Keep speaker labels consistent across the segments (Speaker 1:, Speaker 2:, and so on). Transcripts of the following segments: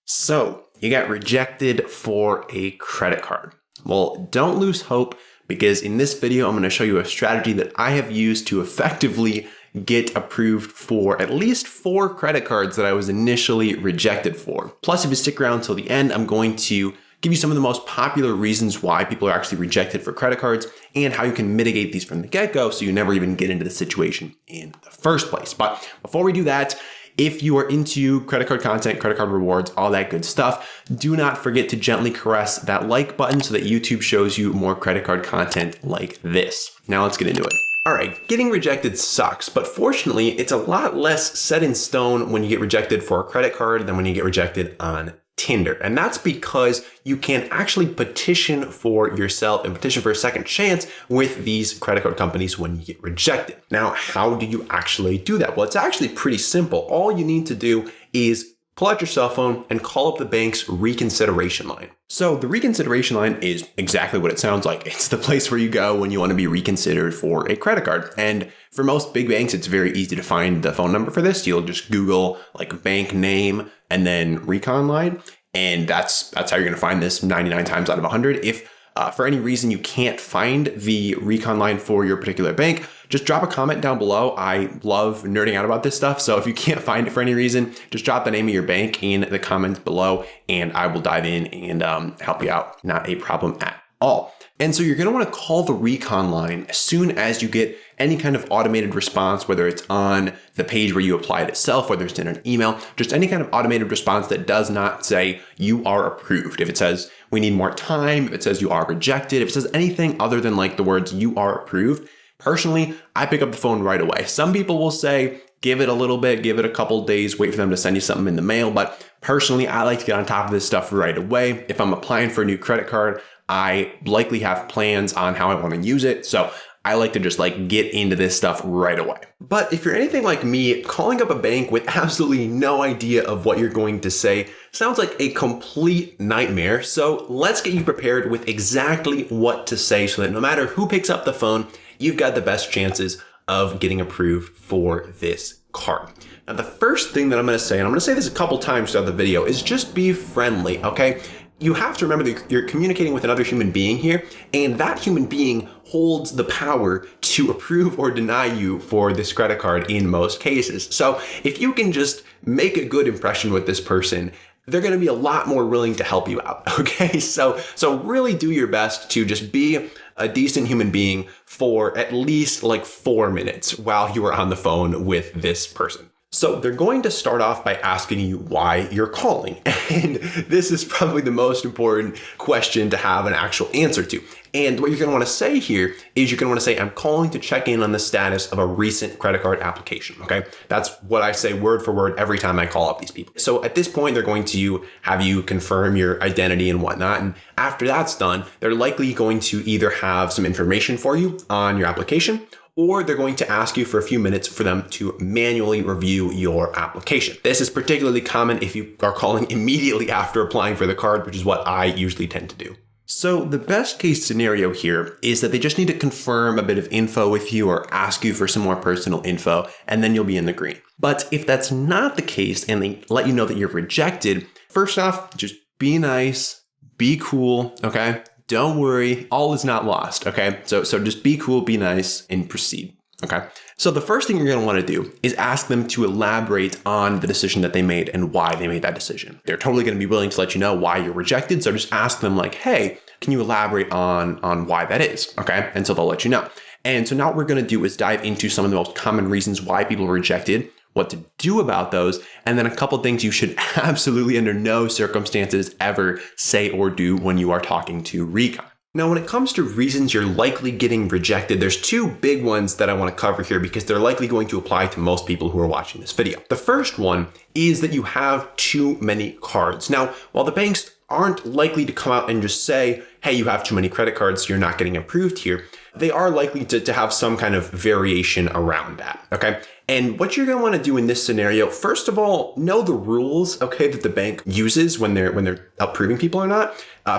Speaker 1: So you got rejected for a credit card. Well, don't lose hope, because in this video, I'm going to show you a strategy that I have used to effectively get approved for at least 4 credit cards that I was initially rejected for. Plus, if you stick around till the end, I'm going to give you some of the most popular reasons why people are actually rejected for credit cards and how you can mitigate these from the get-go so you never even get into the situation in the first place. But before we do that, if you are into credit card content, credit card rewards, all that good stuff, do not forget to gently caress that like button so that YouTube shows you more credit card content like this. Now let's get into it. All right, getting rejected sucks, but fortunately, it's a lot less set in stone when you get rejected for a credit card than when you get rejected on Tinder. And that's because you can actually petition for yourself and petition for a second chance with these credit card companies when you get rejected. Now, how do you actually do that? Well, it's actually pretty simple. All you need to do is pull out your cell phone and call up the bank's Reconsideration Line. So the Reconsideration Line is exactly what it sounds like. It's the place where you go when you want to be reconsidered for a credit card. And for most big banks, it's very easy to find the phone number for this. You'll just Google like bank name and then recon line. And that's how you're going to find this 99 times out of 100. If for any reason you can't find the recon line for your particular bank, just drop a comment down below. I love nerding out about this stuff. So if you can't find it for any reason, just drop the name of your bank in the comments below and I will dive in and help you out. Not a problem at all. And so you're going to want to call the recon line as soon as you get any kind of automated response, whether it's on the page where you applied itself, whether it's in an email, just any kind of automated response that does not say you are approved. If it says we need more time, if it says you are rejected, if it says anything other than like the words you are approved, personally, I pick up the phone right away. Some people will say, give it a little bit, give it a couple days, wait for them to send you something in the mail. But personally, I like to get on top of this stuff right away. If I'm applying for a new credit card, I likely have plans on how I want to use it. So I like to just like get into this stuff right away. But if you're anything like me, calling up a bank with absolutely no idea of what you're going to say sounds like a complete nightmare. So let's get you prepared with exactly what to say so that no matter who picks up the phone, you've got the best chances of getting approved for this card. Now, the first thing that I'm going to say, and I'm going to say this a couple times throughout the video, is just be friendly, okay? You have to remember that you're communicating with another human being here, and that human being holds the power to approve or deny you for this credit card in most cases. So if you can just make a good impression with this person, they're going to be a lot more willing to help you out, okay? So really do your best to just be a decent human being for at least like 4 minutes while you are on the phone with this person. So they're going to start off by asking you why you're calling. And this is probably the most important question to have an actual answer to. And what you're going to want to say here is you're going to want to say, I'm calling to check in on the status of a recent credit card application. Okay. That's what I say word for word every time I call up these people. So at this point, they're going to have you confirm your identity and whatnot. And after that's done, they're likely going to either have some information for you on your application, or they're going to ask you for a few minutes for them to manually review your application. This is particularly common if you are calling immediately after applying for the card, which is what I usually tend to do. So the best case scenario here is that they just need to confirm a bit of info with you or ask you for some more personal info, and then you'll be in the green. But if that's not the case and they let you know that you're rejected, first off, just be nice, be cool, okay? Don't worry, all is not lost, okay? So just be cool, be nice, and proceed, okay? So the first thing you're gonna wanna do is ask them to elaborate on the decision that they made and why they made that decision. They're totally gonna be willing to let you know why you're rejected, so just ask them like, hey, can you elaborate on why that is, okay? And so they'll let you know. And so now what we're gonna do is dive into some of the most common reasons why people are rejected, what to do about those, and then a couple things you should absolutely under no circumstances ever say or do when you are talking to recon. Now, when it comes to reasons you're likely getting rejected, there's 2 big ones that I want to cover here because they're likely going to apply to most people who are watching this video. The first one is that you have too many cards. Now, while the banks aren't likely to come out and just say, hey, you have too many credit cards, you're not getting approved here, they are likely to have some kind of variation around that, okay? And what you're going to want to do in this scenario, first of all, know the rules, okay, that the bank uses when they're approving people or not.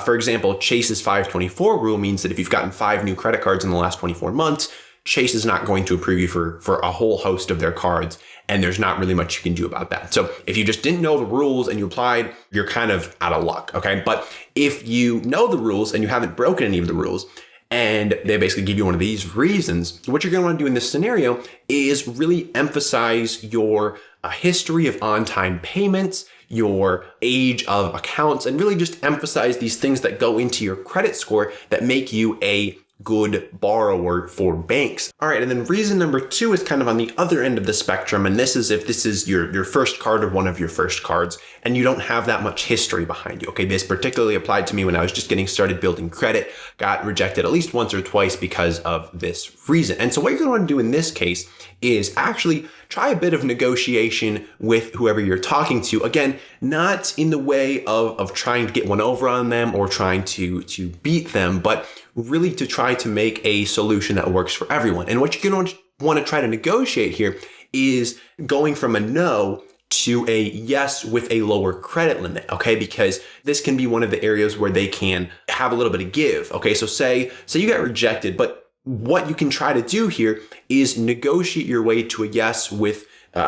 Speaker 1: For example, Chase's 524 rule means that if you've gotten 5 new credit cards in the last 24 months, Chase is not going to approve you for a whole host of their cards and there's not really much you can do about that. So if you just didn't know the rules and you applied, you're kind of out of luck, okay? But if you know the rules and you haven't broken any of the rules, and they basically give you one of these reasons, what you're going to want to do in this scenario is really emphasize your history of on-time payments, your age of accounts, and really just emphasize these things that go into your credit score that make you a good borrower for banks. All right, and then reason number 2 is kind of on the other end of the spectrum, and this is if this is your first card or one of your first cards, and you don't have that much history behind you. Okay, this particularly applied to me when I was just getting started building credit, got rejected at least once or twice because of this reason. And so what you're going to want to do in this case is actually try a bit of negotiation with whoever you're talking to. Again, not in the way of trying to get one over on them or trying to beat them, but really to try to make a solution that works for everyone. And what you're going to want to try to negotiate here is going from a no to a yes with a lower credit limit, okay? Because this can be one of the areas where they can have a little bit of give, okay? So say you got rejected, but what you can try to do here is negotiate your way to a yes with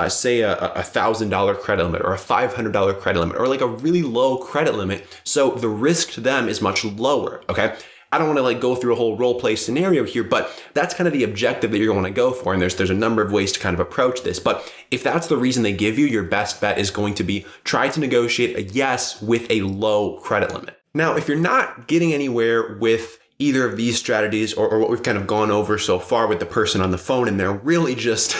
Speaker 1: say a $1,000 credit limit or a $500 credit limit or like a really low credit limit. So the risk to them is much lower, okay? I don't want to like go through a whole role play scenario here, but that's kind of the objective that you're going to go for. And there's a number of ways to kind of approach this. But if that's the reason they give you, your best bet is going to be try to negotiate a yes with a low credit limit. Now, if you're not getting anywhere with either of these strategies or what we've kind of gone over so far with the person on the phone and they're really just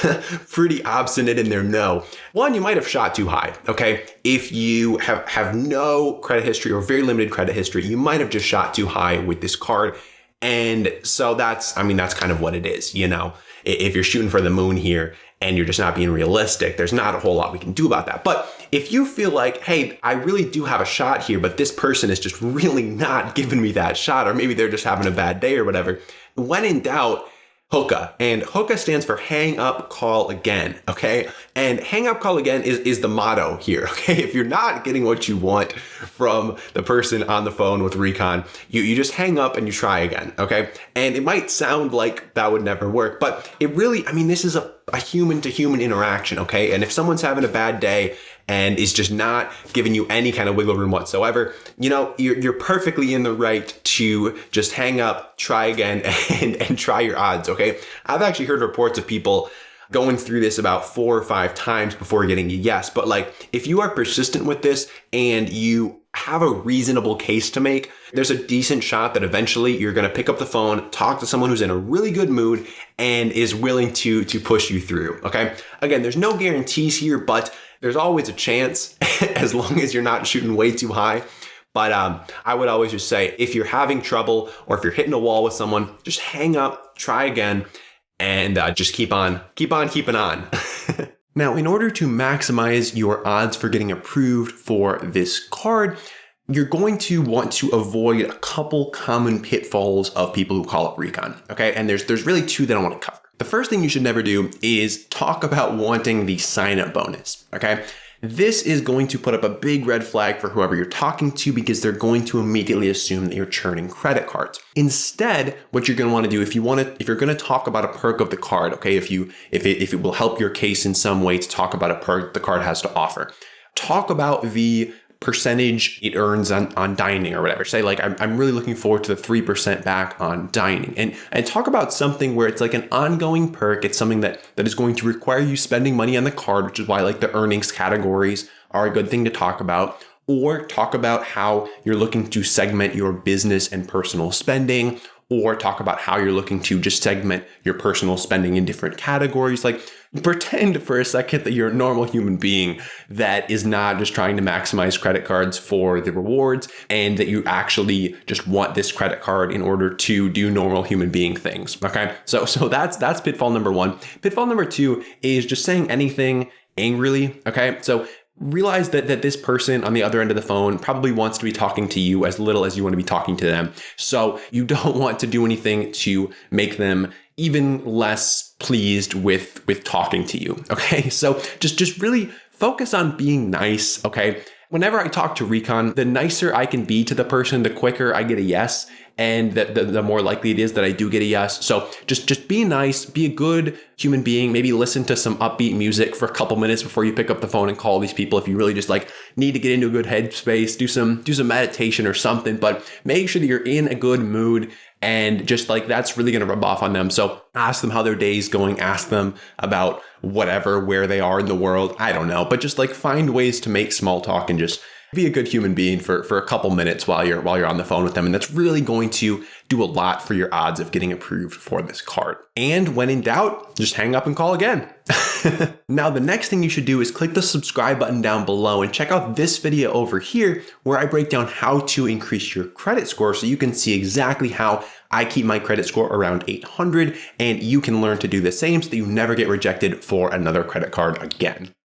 Speaker 1: pretty obstinate in their no. One, you might have shot too high, okay? If you have no credit history or very limited credit history, you might have just shot too high with this card. And so that's kind of what it is, you know? If you're shooting for the moon here and you're just not being realistic, there's not a whole lot we can do about that. But if you feel like, hey, I really do have a shot here, but this person is just really not giving me that shot, or maybe they're just having a bad day or whatever, when in doubt, HOCA. And HOCA stands for hang up, call again, okay? And hang up, call again is the motto here, okay? If you're not getting what you want from the person on the phone with Recon, you just hang up and you try again, okay? And it might sound like that would never work, but it really, this is a human to human interaction, okay? And if someone's having a bad day and is just not giving you any kind of wiggle room whatsoever, you're perfectly in the right to just hang up, try again, and try your odds, okay? I've actually heard reports of people going through this about 4 or 5 times before getting a yes. But like, if you are persistent with this and you have a reasonable case to make, there's a decent shot that eventually you're going to pick up the phone, talk to someone who's in a really good mood and is willing to push you through, okay? Again, there's no guarantees here, but there's always a chance as long as you're not shooting way too high. But I would always just say, if you're having trouble or if you're hitting a wall with someone, just hang up, try again, and just keep on keeping on. Now, in order to maximize your odds for getting approved for this card, you're going to want to avoid a couple common pitfalls of people who call up Recon, okay? And there's really 2 that I want to cover. The first thing you should never do is talk about wanting the sign-up bonus, okay? This is going to put up a big red flag for whoever you're talking to because they're going to immediately assume that you're churning credit cards. Instead, what you're going to want to do if you're going to talk about a perk of the card, okay, if it will help your case in some way to talk about a perk the card has to offer, talk about the percentage it earns on dining or whatever. Say like, I'm really looking forward to the 3% back on dining, and talk about something where it's like an ongoing perk. It's something that is going to require you spending money on the card, which is why like the earnings categories are a good thing to talk about. Or talk about how you're looking to segment your business and personal spending, or talk about how you're looking to just segment your personal spending in different categories. Like, pretend for a second that you're a normal human being that is not just trying to maximize credit cards for the rewards, and that you actually just want this credit card in order to do normal human being things. Okay. So that's pitfall number 1. Pitfall number 2 is just saying anything angrily. Okay. So realize that this person on the other end of the phone probably wants to be talking to you as little as you want to be talking to them. So you don't want to do anything to make them even less pleased with talking to you. Okay. So just really focus on being nice. Okay. Whenever I talk to Recon, the nicer I can be to the person, the quicker I get a yes. and the more likely it is that I do get a yes. So just be nice, be a good human being, maybe listen to some upbeat music for a couple minutes before you pick up the phone and call these people if you really just like need to get into a good headspace, do some meditation or something, but make sure that you're in a good mood, and just like that's really going to rub off on them. So ask them how their day's going, ask them about whatever, where they are in the world, I don't know, but just like find ways to make small talk and just be a good human being for a couple minutes while you're on the phone with them. And that's really going to do a lot for your odds of getting approved for this card. And when in doubt, just hang up and call again. Now, the next thing you should do is click the subscribe button down below and check out this video over here where I break down how to increase your credit score so you can see exactly how I keep my credit score around 800 and you can learn to do the same so that you never get rejected for another credit card again.